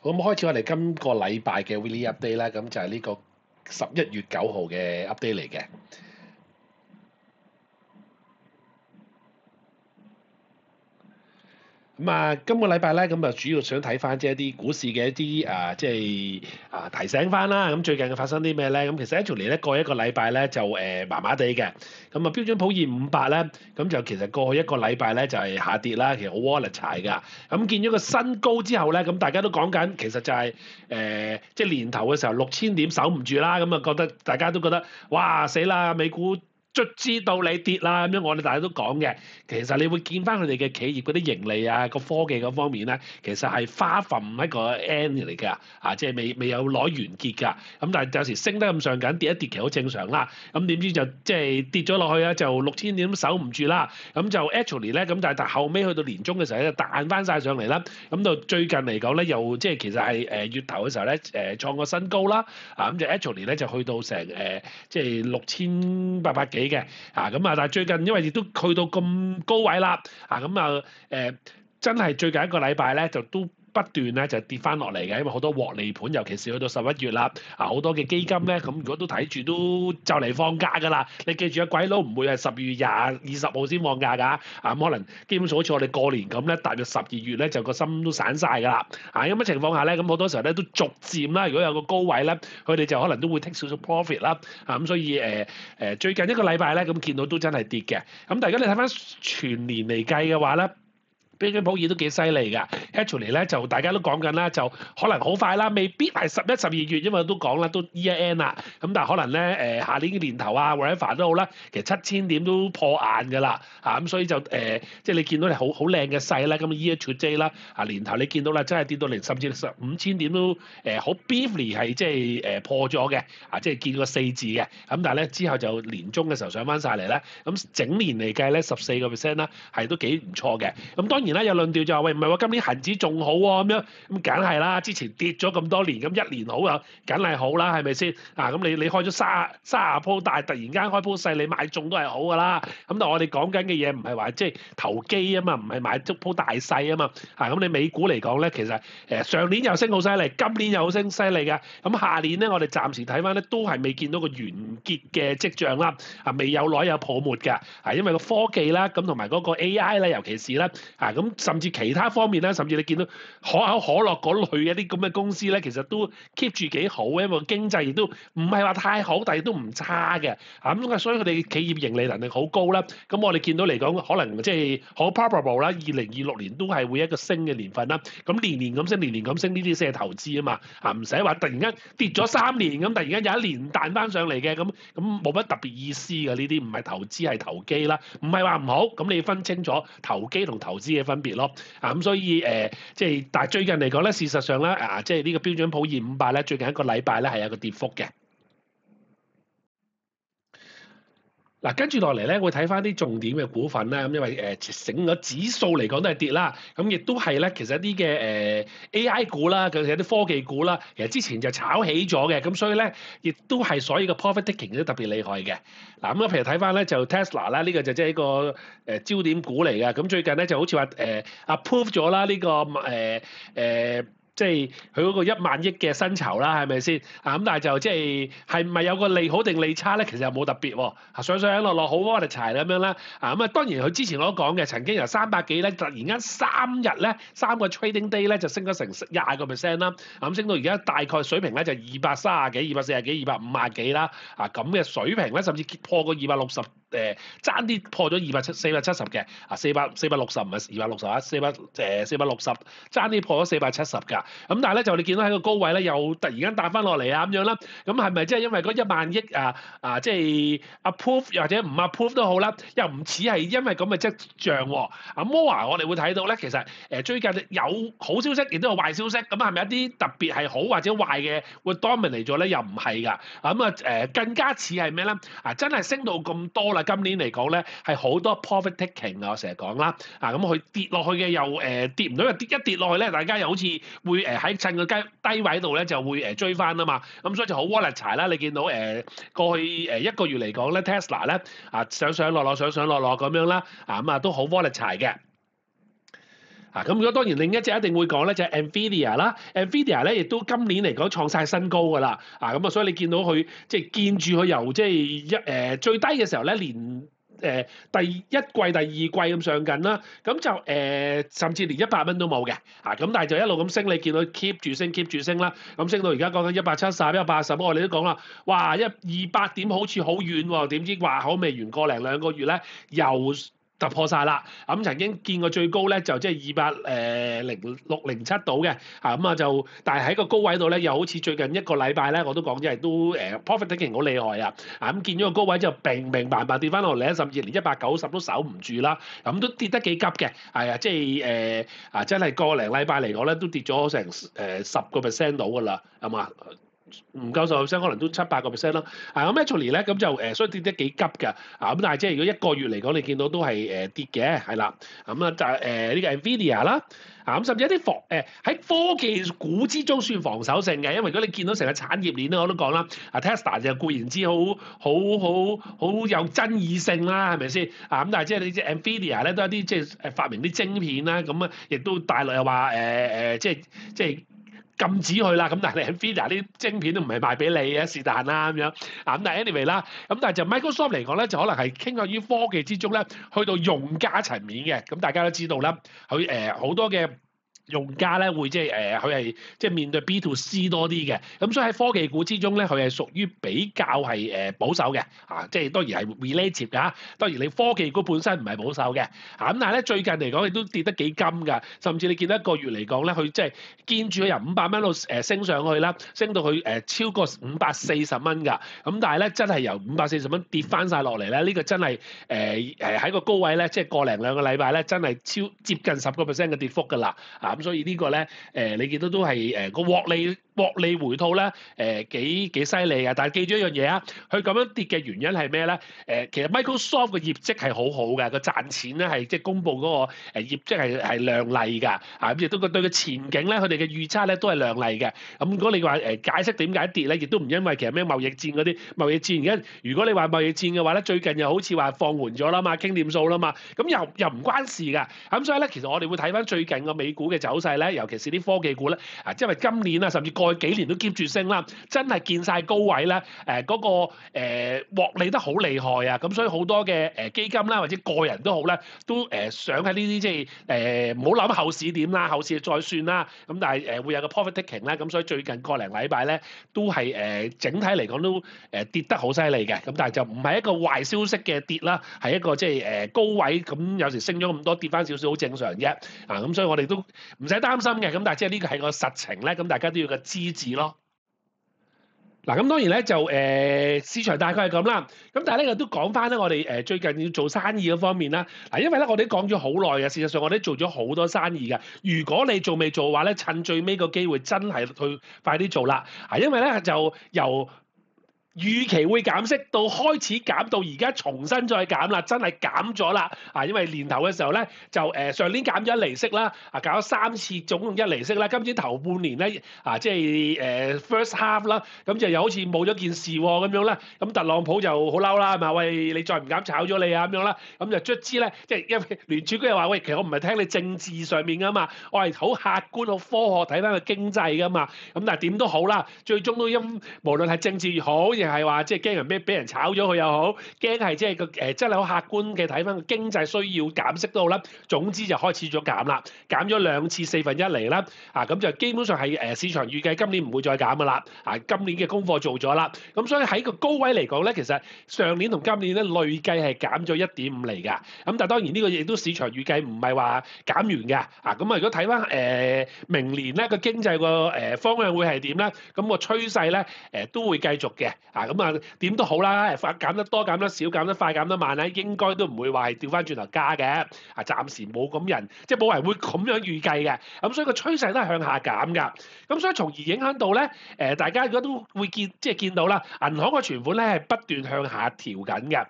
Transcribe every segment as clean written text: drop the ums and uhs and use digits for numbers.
好，咁開始我哋今個禮拜嘅 Weekly Update 啦，咁就係呢個11月9號嘅 update 嚟嘅。咁今個禮拜咧，咁主要想睇翻即係一啲股市嘅一啲提醒翻啦。咁最近發生啲咩咧？咁其實 actually 咧過一個禮拜咧就麻麻地嘅。咁標準普爾500咧，咁就其實過去一個禮拜咧就係下跌啦，其實好 volatile 㗎。咁見咗個新高之後咧，咁大家都講緊，其實就係即係年頭嘅時候6000點守唔住啦。咁覺得大家都覺得哇死啦，美股卒之到你跌啦咁樣，我哋大家都講嘅。其實你會見翻佢哋嘅企業嗰啲盈利啊，個科技嗰方面咧，其實係花粉一個 end 嚟㗎，即係未有攞完結㗎。咁但係有時升得咁上緊，跌一跌其實好正常啦。咁點知就即係跌咗落去啊，就6000點都守唔住啦。咁就 actually 咧，咁但係後尾去到年中嘅時候咧，彈翻晒上嚟啦。咁到最近嚟講咧，又即係其實係月頭嘅時候咧，創個新高啦。咁就 actually 咧就去到成即係6800幾嘅。但係最近因為亦都去到咁高位啦，真係最近一個禮拜咧就都不斷咧就跌翻落嚟嘅，因為好多獲利盤，尤其是去到11月啦，好多嘅基金咧，咁如果都睇住都就嚟放假㗎啦。你記住啊，鬼佬唔會係12月20號先放假㗎，咁可能基本上好似我哋過年咁咧，大約12月咧就個心都散晒㗎啦。咁嘅情況下咧，咁好多時候咧都逐漸啦，如果有個高位咧，佢哋就可能都會 take 少少 profit 啦。咁所以最近一個禮拜咧，咁見到都真係跌嘅。咁大家你睇翻全年嚟計嘅話咧，標準普爾都幾犀利㗎。actually 咧就大家都講緊啦，就可能好快啦，未必係11、12月，因為都講啦，都 year end 啦。咁但係可能咧下年嘅年頭啊 whatever 都好啦，其實7000點都破眼㗎啦。咁所以就即係你見到你好靚嘅勢咧，咁 year to date 啦，年頭你見到啦，真係跌到嚟甚至5000點都好 briefly 係即係破咗嘅，即係見過4字嘅。咁但係咧之後就年中嘅時候上翻晒嚟咧，咁整年嚟計咧14%啦，係都幾唔錯嘅。咁當然啦，有論調就話喂，唔係喎，今年恒指仲好喎，咁樣咁梗係啦，之前跌咗咁多年，咁一年好啊，梗係好啦，係咪先？咁你開咗卅鋪，但係突然間開鋪細，你買中都係好㗎啦。咁但係我哋講緊嘅嘢唔係話即係投機啊嘛，唔係買足鋪大細啊嘛。咁你美股嚟講咧，其實上年又升好犀利，今年又好升犀利㗎。咁下年咧，我哋暫時睇翻咧，都係未見到個完結嘅跡象啦。未有耐有泡沫㗎。因為個科技啦，咁同埋嗰個 AI 咧，尤其是咧，咁甚至其他方面咧，甚至你見到可口可樂嗰類一啲咁嘅公司咧，其實都 keep 住幾好，因為經濟亦都唔係話太好，但係都唔差嘅。咁所以佢哋企業盈利能力好高啦。咁我哋見到嚟講，可能即係好 probable 啦。2026年都係會一個升嘅年份啦。咁年年咁升，年年咁升，呢啲先係投資啊嘛。唔使話突然間跌咗3年，咁突然間有一年彈翻上嚟嘅，咁冇乜特別意思嘅。呢啲唔係投資係投機啦，唔係話唔好。咁你要分清楚投機同投資嘅分別咯。咁所以即係但係最近嚟講咧，事實上咧即係呢個標準普爾500咧，最近一個禮拜咧係有個跌幅嘅。跟住落嚟咧，會睇翻啲重點嘅股份啦。咁因為整個指數嚟講都係跌啦，咁亦都係咧，其實一啲嘅AI 股啦，尤其是啲科技股啦，其實之前就炒起咗嘅，咁所以咧，亦都係所有嘅 profit taking 都特別厲害嘅。咁譬如睇翻咧就 Tesla 啦，呢個就即係一個焦點股嚟嘅。咁最近咧就好似話approve 咗啦呢個即係佢嗰個1萬億嘅薪酬啦，係咪先？咁但係就即係咪有個利好定利差咧？其實又冇特別喎，上上落落好喎，我哋柴咁樣啦。當然佢之前我都講嘅，曾經由300幾咧，突然間3日咧3個 trading day 咧就升咗成20%啦。升到而家大概水平咧就230幾、240幾、250幾啦。咁嘅水平咧，甚至破過260。爭啲破咗470嘅，460唔係260啊，460爭啲破咗470㗎。咁但係咧就你見到喺個高位咧，又突然間彈翻落嚟啊咁樣啦。咁係咪即係因為嗰1萬億即係 approve 或者唔 approve 都好啦，又唔似係因為咁嘅跡象喎。摩我哋會睇到咧，其實最近有好消息，亦都有壞消息。咁係咪一啲特別係好或者壞嘅會 dominate 咗咧？又唔係㗎。更加似係咩咧？真係升到咁多啦！今年嚟講咧，係好多 profit taking 啊，我成日講啦。咁佢跌落去嘅又跌唔到，一跌落去咧，大家又好似會喺趁個低位度咧就會追翻啊嘛。咁所以就好 volatile 啦。你見到過去1個月嚟講咧 ，Tesla 咧上上落落咁樣啦。都好 volatile 嘅。咁如果當然另一隻一定會講咧，就係 Nvidia 啦。Nvidia 咧亦都今年嚟講創晒新高㗎啦。咁啊，所以你見到佢即係見住佢由即係最低嘅時候咧，連第一季、第二季咁上緊啦，咁就甚至連100蚊都冇嘅。咁但係就一路咁升，你見到 keep 住升 keep 住升啦，咁升到而家講緊170、180，我哋都講啦，哇200點好似好遠喎，點知話好未完個零兩個月咧又突破晒啦。咁曾經見過最高咧就即係206、07到嘅。咁啊就，但係喺個高位度咧，又好似最近一個禮拜咧，我都講即係都profit taking 好厲害啊。咁見咗個高位就平平白白跌翻落嚟咧，甚至連190都守唔住啦。咁都跌得幾急嘅。即係真係個零禮拜嚟講咧，都跌咗成10% 到㗎啦，係嘛？唔夠10%，可能都7-8%啦。咁 actually 咧，咁就所以跌得幾急㗎。咁但係即係如果一個月嚟講，你見到都係跌嘅，係啦。咁就呢個 Nvidia 啦。咁甚至一啲喺科技股之中算防守性嘅，因為如果你見到成個產業鏈咧，我都講啦，Tesla 就固然之好有爭議性啦，係咪先？咁但係即係你知 Nvidia 咧都有啲即係發明啲晶片啦，咁啊亦都大陸又話即係禁止佢啦，咁但係 Nvidia 啲晶片都唔係賣俾你嘅，是但啦咁樣。咁但係 anyway 啦，咁但係就 Microsoft 嚟講咧，就可能係傾向於科技之中咧，去到用家層面嘅。咁大家都知道啦，佢好多嘅用家咧會即係佢係即係面對 B to C 多啲嘅，咁所以喺科技股之中咧，佢係屬於比較係保守嘅。即係當然係 relative 㗎。當然你科技股本身唔係保守嘅。咁但係咧最近嚟講亦都跌得幾金㗎，甚至你見到一個月嚟講咧，佢即係見住佢由500蚊度升上去啦，升到去超過540蚊㗎。咁但係咧真係由540蚊跌翻晒落嚟咧，呢個真係喺個高位咧，即係個零兩個禮拜咧，真係接近10% 嘅跌幅㗎啦。咁所以呢個咧你見到都係個獲利回吐咧幾犀利嘅。但係記住一樣嘢啊，佢咁樣跌嘅原因係咩咧？其實 Microsoft 嘅業績係好好嘅，個賺錢咧係即係公佈嗰個業績係亮麗㗎。咁亦都對個前景咧，佢哋嘅預測咧都係亮麗嘅。咁如果你話解釋點解跌咧，亦都唔因為其實咩貿易戰嗰啲貿易戰。而家如果你話貿易戰嘅話咧，最近又好似話放緩咗啦嘛，傾掂數啦嘛，咁又唔關事㗎。咁所以咧，其實我哋會睇翻最近個美股嘅走勢咧，尤其是啲科技股咧，因為今年啊，甚至過去幾年都 keep 住升啦，真係見晒高位咧，嗰個獲利得好厲害啊！咁所以好多嘅基金啦，或者個人都好咧，都想喺呢啲即係唔好諗後市點啦，後市再算啦。咁但係會有個 profit taking 啦，咁所以最近個零禮拜咧都係整體嚟講都跌得好犀利嘅。咁但係就唔係一個壞消息嘅跌啦，係一個即係高位咁有時升咗咁多，跌翻少少好正常啫。咁所以我哋都唔使擔心嘅。咁但係即係呢個係個實情咧，咁大家都要個知字咯。咁當然咧就市場大概係咁啦。咁但係咧都講翻咧，我哋最近要做生意嗰方面啦。因為咧我哋講咗好耐嘅，事實上我哋做咗好多生意嘅。如果你仲未做嘅話咧，趁最尾個機會真係去快啲做啦。因為咧就由預期會減息到開始減到而家重新再減啦，真係減咗啦。因為年頭嘅時候咧就上年減咗1厘息啦，搞咗3次總共1厘息啦。今年頭半年咧即係first half 啦，咁就又好似冇咗件事喎咁樣啦。咁特朗普就好嬲啦，係嘛？喂，你再唔減炒咗你啊咁樣啦。咁就卒之咧，即係因為聯儲局又話喂，其實我唔係聽你政治上面噶嘛，我係好客觀好科學睇翻個經濟噶嘛。咁但係點都好啦，最終都無論係政治好，亦係話即係驚人俾人炒咗佢又好，驚係即係個真係好客觀嘅睇翻個經濟需要減息都好啦。總之就開始咗減啦，減咗2次1/4厘啦。咁就基本上係市場預計今年唔會再減噶啦。今年嘅功課做咗啦。咁所以喺個高位嚟講咧，其實上年同今年咧累計係減咗1.5厘㗎。咁但係當然呢個亦都市場預計唔係話減完㗎。咁如果睇翻明年咧個經濟個方向會係點咧？咁個趨勢咧都會繼續嘅。咁點都好啦，減得多減得少，減得快減得慢咧，應該都唔會話係調翻轉頭加嘅。暫時冇咁人，即係冇人會咁樣預計嘅。咁所以個趨勢都係向下減㗎。咁所以從而影響到咧大家如果都會見到啦，銀行嘅存款咧係不斷向下調緊嘅。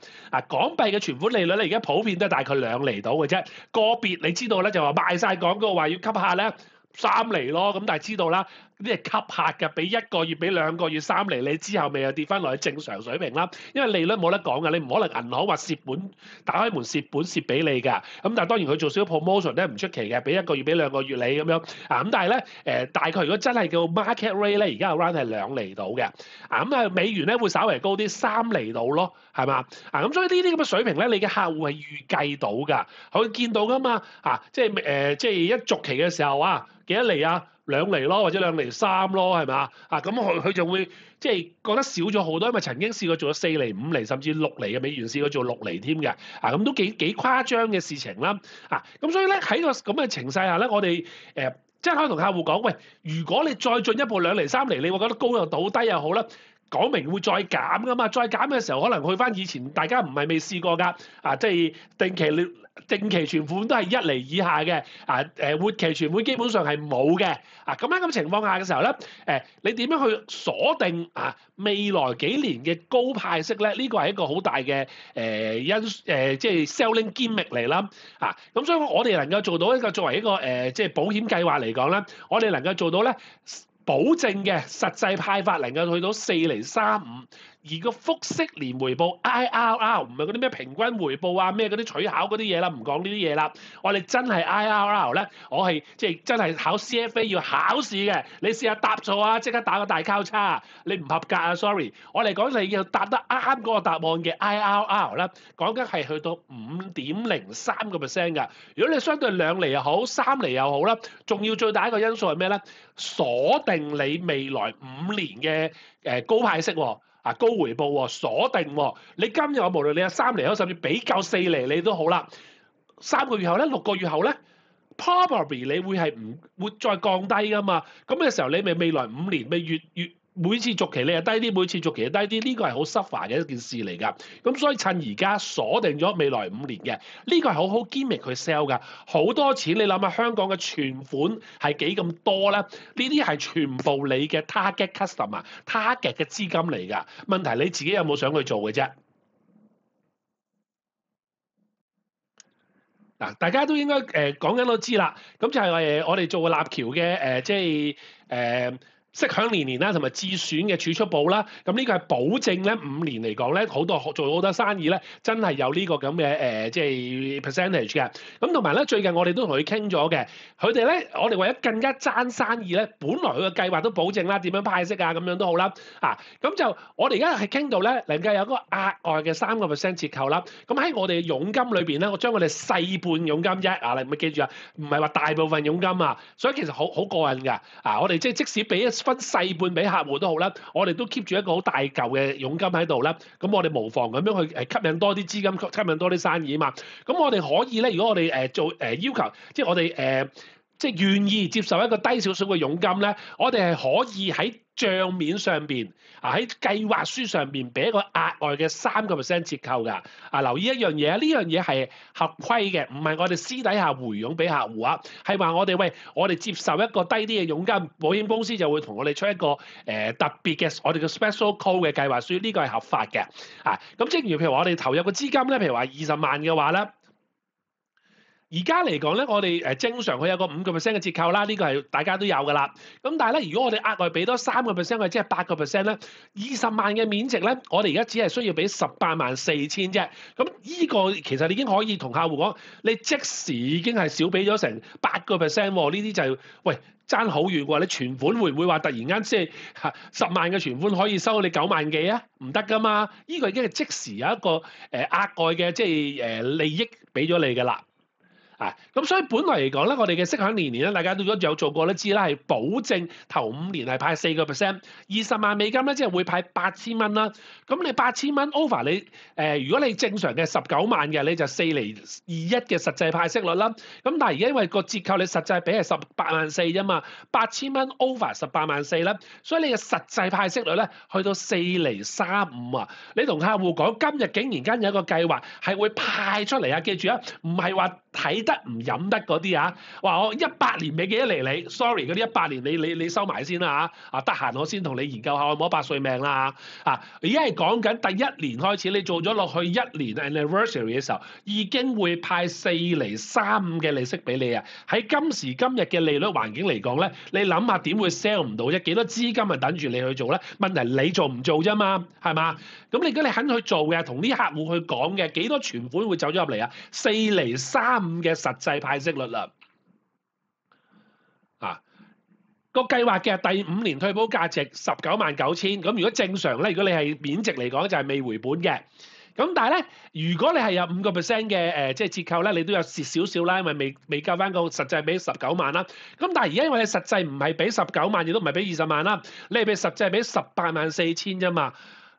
港幣嘅存款利率咧而家普遍都係大概2厘到嘅啫。個別你知道咧就話賣晒廣告話要吸下咧， 3厘咯，咁但係知道啦，啲係吸客嘅，俾1個月、俾2個月3厘，你之後咪又跌翻落去正常水平啦。因為利率冇得講嘅，你唔可能銀行話蝕本打開門蝕本蝕俾你㗎。咁但係當然佢做少少 promotion 咧唔出奇嘅，俾1個月、俾2個月你咁樣啊。咁但係咧大概如果真係叫 market rate 咧，而家 around 係2厘到嘅。啊咁啊美元咧會稍微高啲3厘到咯，係嘛？啊咁所以呢啲咁嘅水平咧，你嘅客戶係預計到㗎，佢見到㗎嘛。啊即係一續期嘅時候啊，幾多厘啊？2厘咯，或者2厘3咯，係咪？啊咁佢就會即係覺得少咗好多，因為曾經試過做咗4厘、5厘，甚至6厘嘅美元試過做6厘添嘅。啊咁都幾誇張嘅事情啦。啊咁所以咧喺個咁嘅情勢下咧，我哋即係可以同客戶講，喂，如果你再進一步2厘、3厘，你會覺得高又好，低又好啦。講明會再減㗎嘛，再減嘅時候可能去翻以前大家唔係未試過㗎，啊即係定期存款都係1厘以下嘅，活期存款基本上係冇嘅，咁喺咁情況下嘅時候咧，你點樣去鎖定未來幾年嘅高派息咧？呢個係一個好大嘅即係 selling gimmick 嚟啦，咁所以我哋能夠做到一個作為一個即係保險計劃嚟講咧，我哋能夠做到咧。保證嘅實際派發能夠去到4厘35，而個複息年回報 IRR 唔係嗰啲咩平均回報啊，咩嗰啲取巧嗰啲嘢啦，唔講呢啲嘢啦。我哋真係 IRR 咧，我係即係真係考 CFA 要考試嘅。你試下答錯啊，即刻打個大交叉，你唔合格啊 ，sorry。我哋講你要答得啱嗰個答案嘅 IRR 咧，講緊係去到5.03%㗎。如果你相對2厘又好，3厘又好啦，仲要最大一個因素係咩咧？鎖定你未來5年嘅高派息喎，高回報喎，鎖定喎。你今日無論你有3厘，甚至比較4厘你都好啦。3個月後咧，6個月後咧 ，probably 你會係唔會再降低㗎嘛？咁嘅時候你咪未來5年咪越每次續期你係低啲，每次續期係低啲，呢個係好 suffer 嘅一件事嚟㗎。咁所以趁而家鎖定咗未來5年嘅，呢個係好好 gimmick 去 sell 㗎。好多錢你諗下香港嘅存款係幾咁多咧？呢啲係全部你嘅 target customer、target 嘅資金嚟㗎。問題你自己有冇想去做嘅啫？嗱，大家都應該講緊都知啦。咁就係我哋做個立橋嘅即係息享年年啦，同埋自選嘅儲蓄寶啦，咁呢個係保證咧5年嚟講咧，做好多生意咧，真係有呢個咁嘅即係 percentage 嘅。咁同埋咧，最近我哋都同佢傾咗嘅，佢哋咧，我哋為咗更加爭生意咧，本來佢嘅計劃都保證啦，點樣派息啊，咁樣都好啦。咁就我哋而家係傾到咧，能夠有嗰個額外嘅3% 折扣啦。咁喺我哋嘅佣金裏邊咧，我將我哋細半佣金啫。你咪記住啊，唔係話大部分佣金啊。所以其實好過癮㗎。我哋即使俾分細半俾客戶都好啦，我哋都 keep 住一個好大嚿嘅佣金喺度啦。咁我哋無妨咁樣去吸引多啲資金，吸引多啲生意啊嘛。咁我哋可以咧，如果我哋做要求，即係我哋即係願意接受一個低少少嘅佣金咧，我哋係可以喺帳面上邊喺計劃書上邊俾一個額外嘅3% 折扣㗎。留意一樣嘢，呢樣嘢係合規嘅，唔係我哋私底下回佣俾客戶啊，係話我哋接受一個低啲嘅佣金，保險公司就會同我哋出一個特別嘅我哋嘅 special call 嘅計劃書，呢個係合法嘅。咁正如譬如話我哋投入個資金咧，譬如話20萬嘅話咧。而家嚟講咧，我哋正常佢有個5% 嘅折扣啦，呢個係大家都有㗎啦。咁但係咧，如果我哋額外俾多3%，佢即係8%咧，20萬嘅免值咧，我哋而家只係需要俾184000啫。咁呢個其實你已經可以同客戶講，你即時已經係少俾咗成8%喎。呢啲就喂爭好遠喎。你存款會唔會話突然間即係10萬嘅存款可以收你9萬幾啊？唔得㗎嘛。呢個已經係即時有一個額外嘅即係利益俾咗你㗎啦。咁所以本來嚟講咧，我哋嘅息享年年咧，大家都如果有做過都知啦，係保證頭5年係派4%，20萬美金咧，即係會派8000蚊啦。咁你8000蚊 over 你如果你正常嘅19萬嘅，你就4厘21嘅實際派息率啦。咁但係而家因為個折扣你實際俾係184000啫嘛，8000蚊 over 184000啦，所以你嘅實際派息率咧去到4厘35啊。你同客戶講今日竟然間有一個計劃係會派出嚟啊！記住啊，唔係話睇得唔飲得嗰啲啊，話我18年未記得嚟你，sorry 嗰啲18年你收埋先啦嚇，得閒我先同你研究下我冇100歲命啦嚇，而家係講緊第1年開始，你做咗落去1年 anniversary 嘅時候，已經會派4.35厘嘅利息俾你啊！喺今時今日嘅利率環境嚟講咧，你諗下點會 sell 唔到啫？幾多資金係等住你去做咧？問題你做唔做啫嘛，係嘛？咁如果你肯去做嘅，同啲客戶去講嘅，幾多存款會走咗入嚟啊？4.35厘嘅實際派息率啦，個計劃嘅第5年退保價值199000，咁如果正常咧，如果你係免值嚟講就係未回本嘅，咁但係咧，如果你係有5% 嘅即係折扣咧，你都有蝕少少啦，因為未夠翻個實際俾19萬啦，咁但係而家因為你實際唔係俾19萬，亦都唔係俾20萬啦，你係俾實際俾184000啫嘛。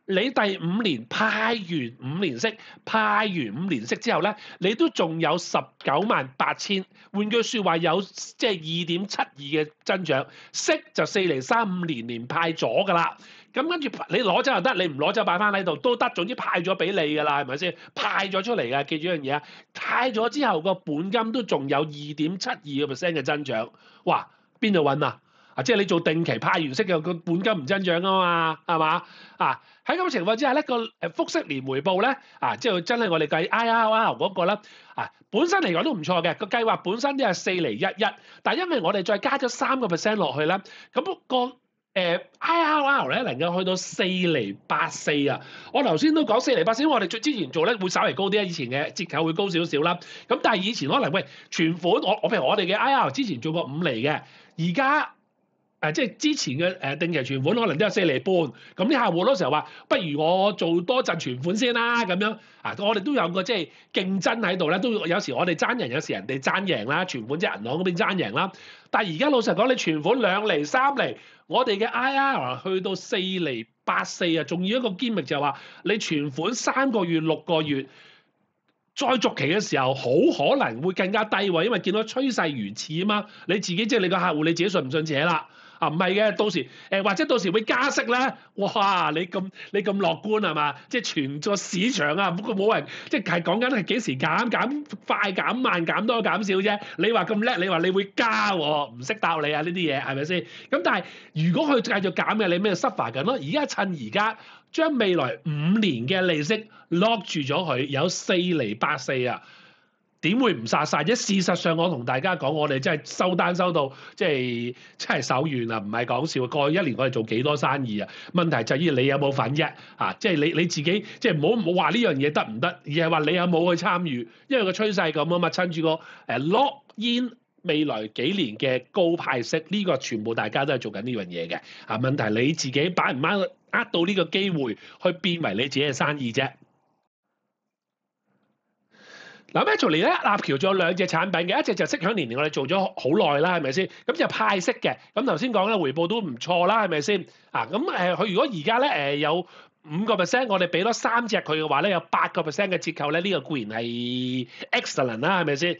你第5年派完5年息，派完5年息之後咧，你都仲有198000。換句説話，有即係2.72嘅增長，息就4.35厘年派咗㗎啦。咁跟住你攞走又得，你唔攞走擺翻喺度都得，總之派咗俾你㗎啦，係咪先？派咗出嚟㗎，記住一樣嘢啊！派咗之後個本金都仲有2.72%嘅增長，哇！邊度揾啊？即係你做定期派完息嘅個本金唔增長啊嘛，係嘛？喺咁嘅情況之下咧，個複息年回報咧即係真係我哋計 IRR 嗰個咧本身嚟講都唔錯嘅，個計劃本身都係4.11厘，但係因為我哋再加咗3%落去咧，咁個IRR 咧能夠去到4.84厘啊！我頭先都講4.84厘，因為我哋之前做咧會稍微高啲，以前嘅折扣會高少少啦。咁但係以前可能喂存款，我譬如我哋嘅 IRR 之前做過5厘嘅，而家即係之前嘅定期存款可能都有4.5厘，咁啲客戶好多時候話，不如我做多陣存款先啦咁樣我哋都有個即係競爭喺度咧，都有時我哋爭人，有時人哋爭贏啦，存款即係銀行嗰邊爭贏啦。但係而家老實講，你存款2厘、3厘，我哋嘅 IRR 去到4.84厘啊，仲要一個堅密就係話，你存款3個月、6個月。再續期嘅時候，好可能會更加低喎，因為見到趨勢如此啊嘛。你自己即係你個客戶，你自己信唔信邪啦？唔係嘅，到時或者到時會加息咧。哇！你咁樂觀係嘛？即係全個市場啊，冇人即係講緊係幾時減快減慢減多減少啫。你話咁叻，你話你會加喎，唔識答你啊呢啲嘢係咪先？咁但係如果佢繼續減嘅，你咩 suffer 緊咯？而家趁而家將未來5年嘅利息 lock 住咗佢，有4.84厘啊！點會唔殺晒啫？事實上，我同大家講，我哋真係收單收到，即係真係手軟啊！唔係講笑，過去1年我哋做幾多生意啊？問題就係你有冇份啫？即係你自己，即係唔好話呢樣嘢得唔得，而係話你有冇去參與？因為個趨勢咁啊嘛，趁住個lock in未來幾年嘅高派息，呢個全部大家都係做緊呢樣嘢嘅。問題你自己把唔把握到呢個機會去變為你自己嘅生意啫。嗱，Metro 咧，立橋仲有2隻產品嘅，一隻就息享年年，我哋做咗好耐啦，係咪先？咁就派息嘅，咁頭先講咧回報都唔錯啦，係咪先？咁佢如果而家咧有5%，我哋俾多3隻佢嘅話咧，有8% 嘅折扣咧，呢個固然係 excellent 啦，係咪先？咁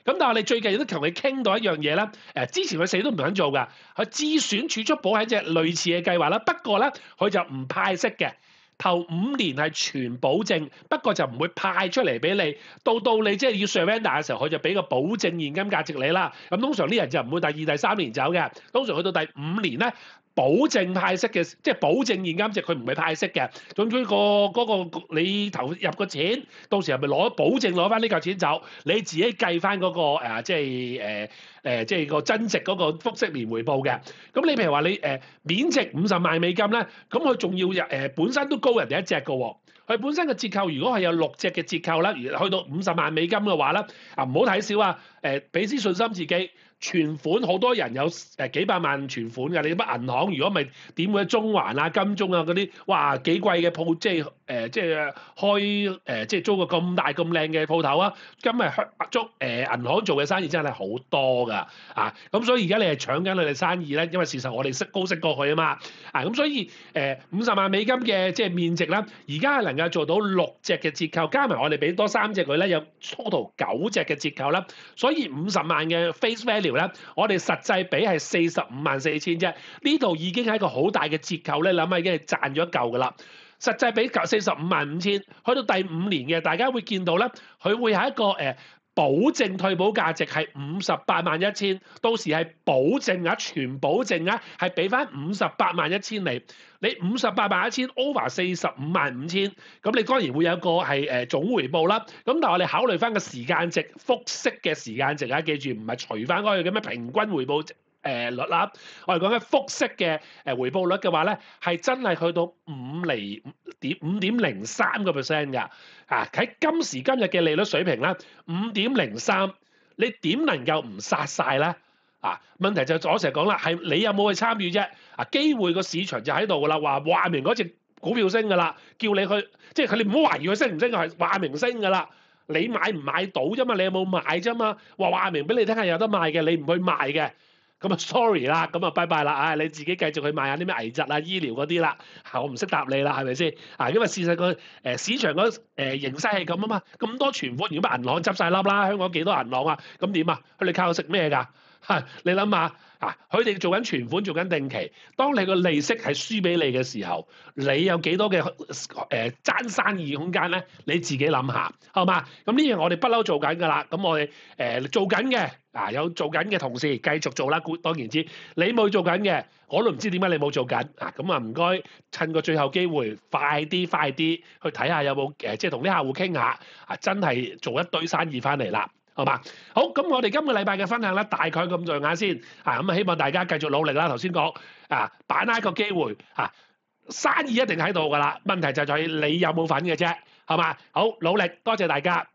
但係我哋最近都同佢傾到一樣嘢啦，之前佢死都唔肯做㗎，佢自選儲蓄保係一隻類似嘅計劃啦，不過咧佢就唔派息嘅。頭5年係全保證，不過就唔會派出嚟俾你。到你即係要 surrender 嘅時候，佢就俾個保證現金價值你啦。咁通常啲人就唔會第2、第3年走嘅，通常去到第5年咧，保證派息嘅，即係保證現金值，佢唔會派息嘅。總之嗰個你投入個錢，到時係咪保證攞翻呢嚿錢走？你自己計翻嗰個即係個增值嗰個複息年回報嘅。咁你譬如話你免值50萬美金咧，咁佢仲要本身都高人哋1隻嘅喎。佢本身嘅折扣如果係有6隻嘅折扣啦，而去到50萬美金嘅話咧，唔好睇少啊！俾啲信心自己。存款好多人有幾百萬存款㗎，你乜銀行如果咪點會中環啊、金鐘啊嗰啲，哇幾貴嘅鋪，即係開即係租個咁大咁靚嘅鋪頭啊！今日租銀行做嘅生意真係好多㗎咁所以而家你係搶緊佢哋生意咧，因為事實我哋高息過去啊嘛咁所以50萬美金嘅即係面值啦，而家係能夠做到6隻嘅折扣，加埋我哋俾多3隻佢咧，有 total 9隻嘅折扣啦，所以50萬嘅 face value。我哋實際比係454000啫，呢度已經係一個好大嘅折扣咧，諗下已經係賺咗一嚿噶啦。實際比455000，去到第5年嘅，大家會見到咧，佢會係一個保保證退保價值係58.1千，到時係保證啊，全保證啊，係俾翻58.1千你。你58.1千 over 45.5千，咁你當然會有個係總回報啦。咁但係我哋考慮翻個時間值，複息嘅時間值啊，記住唔係除翻嗰個咁嘅平均回報率啦。我哋講緊複息嘅回報率嘅話咧，係真係去到5.03%㗎。喺今時今日嘅利率水平咧，5.03，你點能夠唔殺晒咧？問題就我成日講啦，係你有冇去參與啫？機會個市場就喺度㗎啦，話明嗰隻股票升㗎啦，叫你去，即係佢你唔好懷疑佢升唔升，係話明升㗎啦。你買唔買到啫嘛？你有冇買啫嘛？話明俾你聽係有得賣嘅，你唔去賣嘅。咁啊 sorry 啦，咁啊拜拜啦，你自己繼續去買下啲咩危疾啊、醫療嗰啲啦，我唔識答你啦，係咪先？因為事實個市場個形勢係咁啊嘛，咁多存款，如果銀行執晒笠啦，香港幾多銀行啊？咁點啊？佢哋靠食咩㗎？你諗下佢哋做緊存款，做緊定期，當你個利息係輸俾你嘅時候，你有幾多嘅爭生意空間咧？你自己諗下，好嘛？咁呢樣我哋不嬲做緊㗎啦，咁我哋做緊嘅有做緊嘅同事繼續做啦。當然知你冇做緊嘅，我都唔知點解你冇做緊咁唔該趁個最後機會，快啲去睇下有冇即係同啲客戶傾下真係做一堆生意翻嚟啦。好嘛？好，咁我哋今個禮拜嘅分享咧，大概咁上下先咁希望大家繼續努力啦。頭先講把握一個機會生意一定喺度㗎啦，問題就係你有冇份嘅啫，係嘛？好努力，多謝大家。